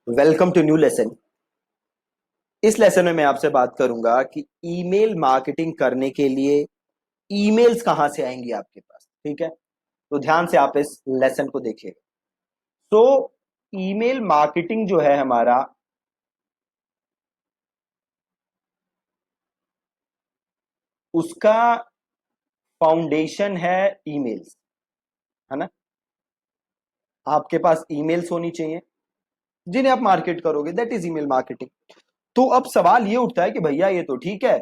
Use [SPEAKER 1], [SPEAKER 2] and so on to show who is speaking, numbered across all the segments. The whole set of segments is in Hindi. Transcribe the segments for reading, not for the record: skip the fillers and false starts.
[SPEAKER 1] Welcome to new lesson. इस लेसन में मैं आपसे बात करूंगा कि ईमेल मार्केटिंग करने के लिए ईमेल्स कहां से आएंगी आपके पास। ठीक है, तो ध्यान से आप इस लेसन को देखिएगा। तो ईमेल मार्केटिंग जो है हमारा, उसका फाउंडेशन है ईमेल्स, है ना। आपके पास ईमेल्स होनी चाहिए जिन्हें आप मार्केट करोगे, दैट इज ईमेल मार्केटिंग। तो अब सवाल ये उठता है कि भैया ये तो ठीक है,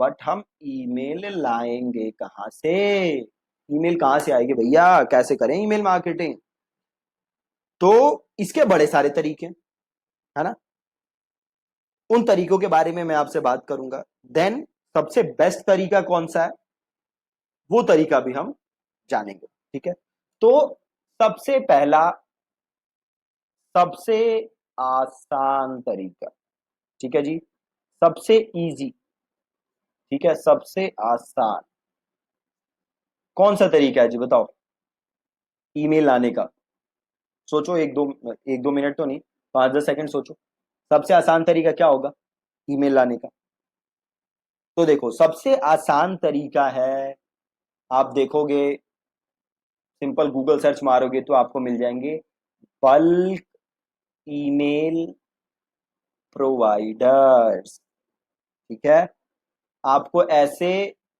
[SPEAKER 1] बट हम ईमेल लाएंगे कहां से? ईमेल कहां से आएगी भैया, कैसे करें ईमेल मार्केटिंग? तो इसके बड़े सारे तरीके हैं, है ना। उन तरीकों के बारे में मैं आपसे बात करूंगा। देन सबसे बेस्ट तरीका कौन सा है, वो तरीका भी हम जानेंगे। ठीक है, तो सबसे पहला, सबसे आसान तरीका, ठीक है जी, सबसे इजी, ठीक है, सबसे आसान कौन सा तरीका है जी, बताओ ईमेल लाने का। सोचो, एक दो मिनट तो नहीं, 5-10 सेकंड सोचो। सबसे आसान तरीका क्या होगा ईमेल लाने का? तो देखो, सबसे आसान तरीका है, आप देखोगे, सिंपल गूगल सर्च मारोगे तो आपको मिल जाएंगे बल्क ईमेल प्रोवाइडर्स। ठीक है, आपको ऐसे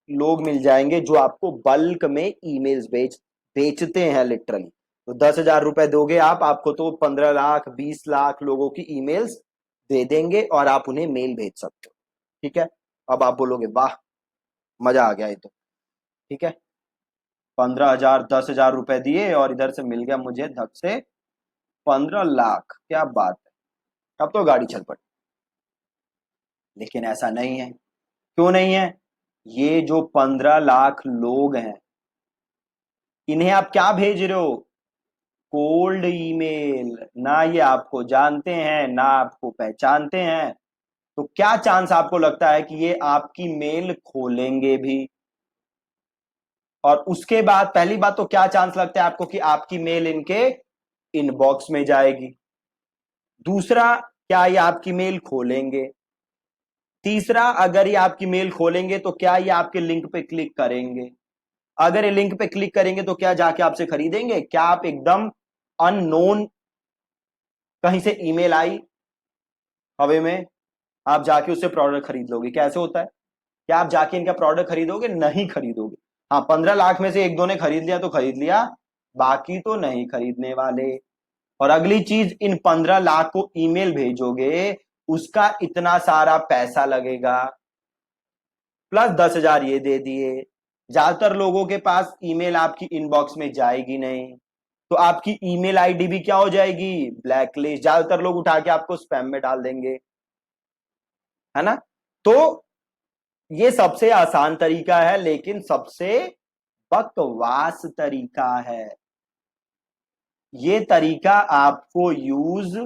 [SPEAKER 1] लोग मिल जाएंगे जो आपको बल्क में ईमेल्स बेचते हैं लिटरली। तो 10,000 रुपए दोगे आप, आपको तो 15 लाख 20 लाख लोगों की ईमेल्स दे देंगे और आप उन्हें मेल भेज सकते हो। ठीक है, अब आप बोलोगे वाह, मजा आ गया ये तो। ठीक है, 15,000 10,000 रुपए दिए और इधर से मिल गया मुझे धक से 15 लाख, क्या बात है, अब तो गाड़ी चल पड़ी। लेकिन ऐसा नहीं है। क्यों नहीं है? ये जो 15 लाख लोग हैं, इन्हें आप क्या भेज रहे हो? Cold email. ना ये आपको जानते हैं ना आपको पहचानते हैं, तो क्या चांस आपको लगता है कि ये आपकी मेल खोलेंगे भी? और उसके बाद पहली बात तो क्या चांस लगता है आपको कि आपकी मेल इनके इनबॉक्स में जाएगी? दूसरा, क्या ये आपकी मेल खोलेंगे? तीसरा, अगर ये आपकी मेल खोलेंगे तो क्या ये आपके लिंक पे क्लिक करेंगे? अगर ये लिंक पे क्लिक करेंगे तो क्या जाके आपसे खरीदेंगे? क्या आप एकदम अननोन कहीं से ईमेल आई हवे में, आप जाके उससे प्रोडक्ट खरीद लोगे? कैसे होता है? क्या आप जाके इनका प्रोडक्ट खरीदोगे? नहीं खरीदोगे। हाँ, 15 लाख में से एक दो ने खरीद लिया तो खरीद लिया, बाकी तो नहीं खरीदने वाले। और अगली चीज, इन 15 लाख को ईमेल भेजोगे, उसका इतना सारा पैसा लगेगा, प्लस 10,000 ये दे दिए। ज्यादातर लोगों के पास ईमेल आपकी इनबॉक्स में जाएगी नहीं, तो आपकी ईमेल आईडी भी क्या हो जाएगी? ब्लैकलिस्ट। ज्यादातर लोग उठा के आपको स्पैम में डाल देंगे, है ना। तो ये सबसे आसान तरीका है, लेकिन सबसे बकवास तरीका है। ये तरीका आपको यूज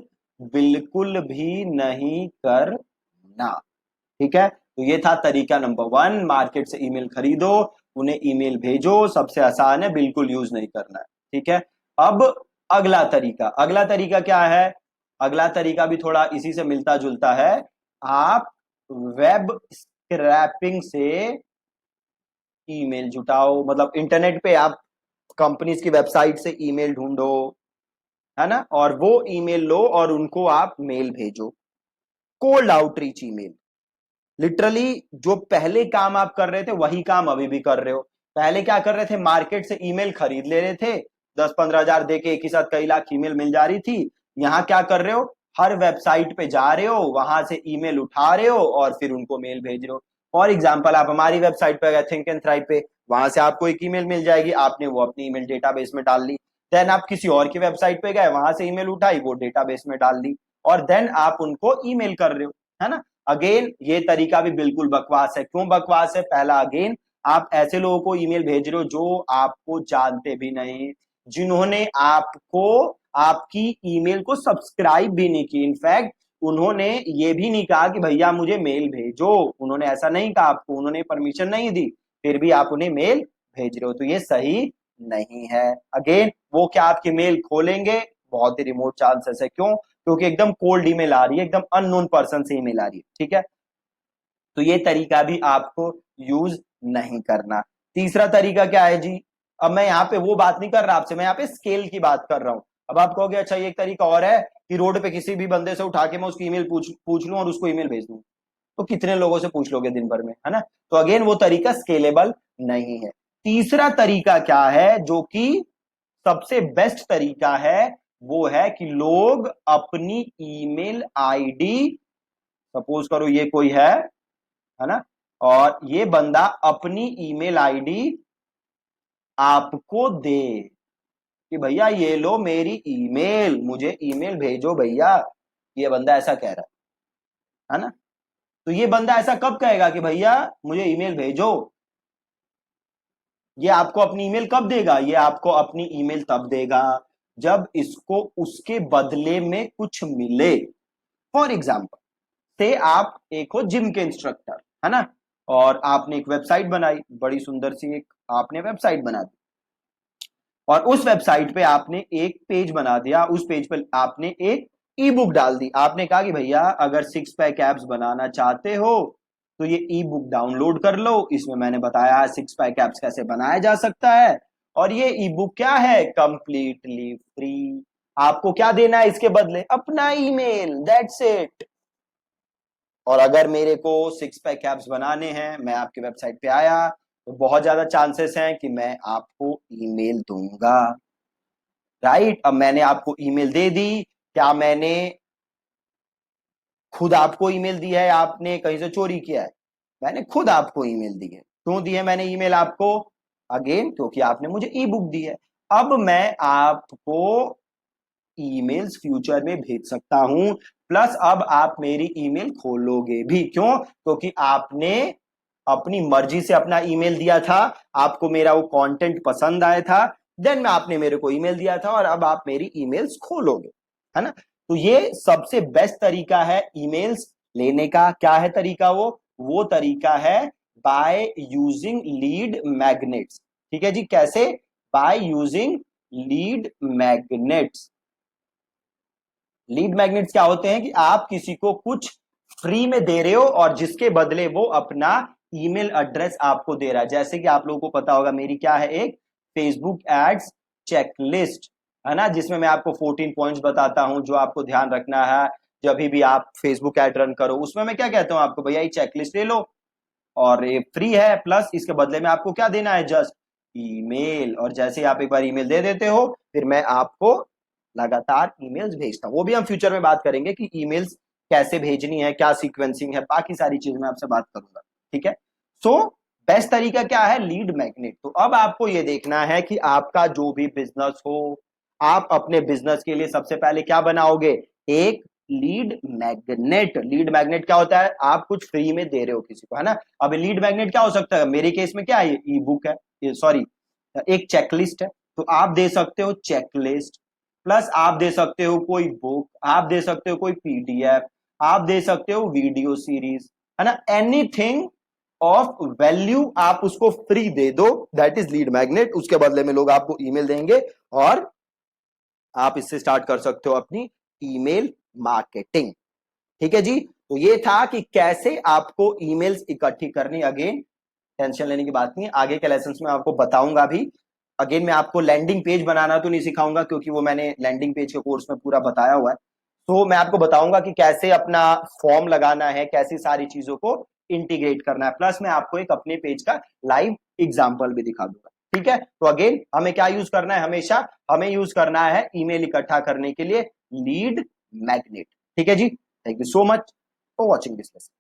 [SPEAKER 1] बिल्कुल भी नहीं करना। ठीक है, तो ये था तरीका नंबर 1, मार्केट से ईमेल खरीदो, उन्हें ईमेल भेजो, सबसे आसान है, बिल्कुल यूज नहीं करना है। ठीक है, अब अगला तरीका, अगला तरीका क्या है? अगला तरीका भी थोड़ा इसी से मिलता जुलता है। आप वेब स्क्रैपिंग से ईमेल जुटाओ, मतलब इंटरनेट पे आप कंपनीज की वेबसाइट से ईमेल ढूंढो, है ना, और वो ईमेल लो और उनको आप मेल भेजो। Cold outreach email. लिटरली जो पहले काम आप कर रहे थे वही काम अभी भी कर रहे हो। पहले क्या कर रहे थे? मार्केट से ईमेल खरीद ले रहे थे, 10-15 हजार दे के एक ही साथ कई लाख ईमेल मिल जा रही थी। यहां क्या कर रहे हो? हर वेबसाइट पे जा रहे हो, वहां से ईमेल उठा रहे हो और फिर उनको मेल भेज रहे हो। फॉर एग्जाम्पल, आप हमारी वेबसाइट पे गए थिंक एंड थ्राइव पे, वहां से आपको एक ईमेल मिल जाएगी, आपने वो अपनी ईमेल डेटाबेस में डाल ली। देन आप किसी और की वेबसाइट पे गए, वहां से ईमेल उठाई, वो डेटाबेस में डाल दी, और देन आप उनको ईमेल कर रहे हो, है ना। अगेन ये तरीका भी बिल्कुल बकवास है। क्यों बकवास है? पहला, अगेन आप ऐसे लोगों को ईमेल भेज रहे हो जो आपको जानते भी नहीं, जिन्होंने आपको आपकी ईमेल को सब्सक्राइब भी नहीं की। इनफैक्ट उन्होंने ये भी नहीं कहा कि भैया मुझे मेल भेजो, उन्होंने ऐसा नहीं कहा आपको, उन्होंने परमिशन नहीं दी, फिर भी आप उन्हें मेल भेज रहे हो, तो ये सही नहीं है। अगेन वो क्या आपकी मेल खोलेंगे? बहुत ही रिमोट चांसेस है। क्यों? क्योंकि एकदम कोल्ड ईमेल आ रही है, एकदम अननोन पर्सन से ईमेल आ रही है, ठीक है। तो ये तरीका भी आपको यूज नहीं करना। तीसरा तरीका क्या है जी, अब मैं यहाँ पे वो बात नहीं कर रहा आपसे, मैं यहाँ पे स्केल की बात कर रहा हूं। अब आप कहोगे अच्छा ये एक तरीका और है कि रोड पे किसी भी बंदे से उठा के मैं उसकी ईमेल पूछ लूं और उसको ईमेल भेज दूं, तो कितने लोगों से पूछ लोगे दिन भर में, है ना। तो अगेन वो तरीका स्केलेबल नहीं है। तीसरा तरीका क्या है जो कि सबसे बेस्ट तरीका है, वो है कि लोग अपनी ईमेल आईडी, सपोज करो ये कोई है ना, और ये बंदा अपनी ईमेल आईडी आपको दे कि भैया ये लो मेरी ईमेल, मुझे ईमेल भेजो भैया। ये बंदा ऐसा कह रहा है ना। तो ये बंदा ऐसा कब कहेगा कि भैया मुझे ईमेल भेजो, ये आपको अपनी ईमेल कब देगा, ये आपको अपनी ईमेल तब देगा जब इसको उसके बदले में कुछ मिले। फॉर एग्जाम्पल से आप एक हो जिम के इंस्ट्रक्टर, है ना, और आपने एक वेबसाइट बनाई, बड़ी सुंदर सी एक आपने वेबसाइट बना दी, और उस वेबसाइट पे आपने एक पेज बना दिया, उस पेज पे आपने एक ई बुक डाल दी। आपने कहा कि भैया अगर 6 पैक एप्स बनाना चाहते हो तो ये ई बुक डाउनलोड कर लो, इसमें मैंने बताया 6 पैक एप्स कैसे बनाया जा सकता है, और ये ई बुक क्या है, कंप्लीटली फ्री। आपको क्या देना है इसके बदले, अपना ईमेल, दैट्स इट। और अगर मेरे को 6 पैक एप्स बनाने हैं, मैं आपकी वेबसाइट पे आया, तो बहुत ज्यादा चांसेस हैं कि मैं आपको ईमेल दूंगा, राइट। अब मैंने आपको ईमेल दे दी, क्या मैंने खुद आपको ईमेल दी है, आपने कहीं से चोरी किया है, मैंने खुद आपको ईमेल दी है। क्यों दी है मैंने ईमेल आपको, अगेन क्योंकि आपने मुझे ई बुक दी है। अब मैं आपको ईमेल्स फ्यूचर में भेज सकता हूं, प्लस अब आप मेरी ईमेल खोलोगे भी, क्यों, क्योंकि आपने अपनी मर्जी से अपना ईमेल दिया था, आपको मेरा वो कंटेंट पसंद आया था, देन में आपने मेरे को ईमेल दिया था और अब आप मेरी ईमेल्स खोलोगे, है ना। तो ये सबसे बेस्ट तरीका है ईमेल्स लेने का। क्या है तरीका, वो तरीका है बाय यूजिंग लीड मैग्नेट्स। ठीक है जी, कैसे, by using lead magnets. Lead magnets क्या होते हैं कि आप किसी को कुछ फ्री में दे रहे हो और जिसके बदले वो अपना ईमेल एड्रेस आपको दे रहा है। जैसे कि आप लोगों को पता होगा मेरी क्या है, एक फेसबुक एड्स चेकलिस्ट, है ना, जिसमें मैं आपको 14 पॉइंट्स बताता हूं जो आपको ध्यान रखना है जब भी आप फेसबुक एड रन करो। उसमें मैं क्या कहता हूं आपको, भैया ये चेकलिस्ट ले लो और ये फ्री है, प्लस इसके बदले में आपको क्या देना है, जस्ट ईमेल। और जैसे ही आप एक बार ईमेल दे देते हो, फिर मैं आपको लगातार ईमेल्स भेजता हूं। वो भी हम फ्यूचर में बात करेंगे कि ईमेल्स कैसे भेजनी है, क्या सीक्वेंसिंग है, बाकी सारी चीज मैं आपसे बात करूंगा, ठीक है। सो बेस्ट तरीका क्या है, लीड मैग्नेट। तो अब आपको ये देखना है कि आपका जो भी बिजनेस हो, आप अपने बिजनेस के लिए सबसे पहले क्या बनाओगे, एक लीड मैग्नेट। लीड मैग्नेट क्या होता है, आप कुछ फ्री में दे रहे हो किसी को, है ना। अब लीड मैग्नेट क्या हो सकता है, मेरे केस में क्या है, ई बुक है, सॉरी एक चेकलिस्ट है, तो आप दे सकते हो चेकलिस्ट, प्लस आप दे सकते हो कोई बुक, आप दे सकते हो कोई पीडीएफ, आप दे सकते हो वीडियो सीरीज, है ना, एनीथिंग ऑफ वैल्यू आप उसको फ्री दे दो, दैट इज लीड मैग्नेट। उसके बदले में लोग आपको ईमेल देंगे और आप इससे स्टार्ट कर सकते हो अपनी ईमेल मार्केटिंग। ठीक है जी, तो ये था कि कैसे आपको ईमेल्स इकट्ठी करनी। अगेन टेंशन लेने की बात नहीं है, आगे के लेसन में आपको बताऊंगा भी। अगेन मैं आपको लैंडिंग पेज बनाना तो नहीं सिखाऊंगा, क्योंकि वो मैंने लैंडिंग पेज के कोर्स में पूरा बताया हुआ है। तो मैं आपको बताऊंगा कि कैसे अपना फॉर्म लगाना है, कैसी सारी चीजों को इंटीग्रेट करना है, प्लस मैं आपको एक अपने पेज का लाइव एग्जाम्पल भी दिखा दूंगा। ठीक है, तो अगेन हमें क्या यूज करना है, हमेशा हमें यूज करना है ईमेल इकट्ठा करने के लिए लीड मैग्नेट। ठीक है जी, thank you so much for watching this lesson.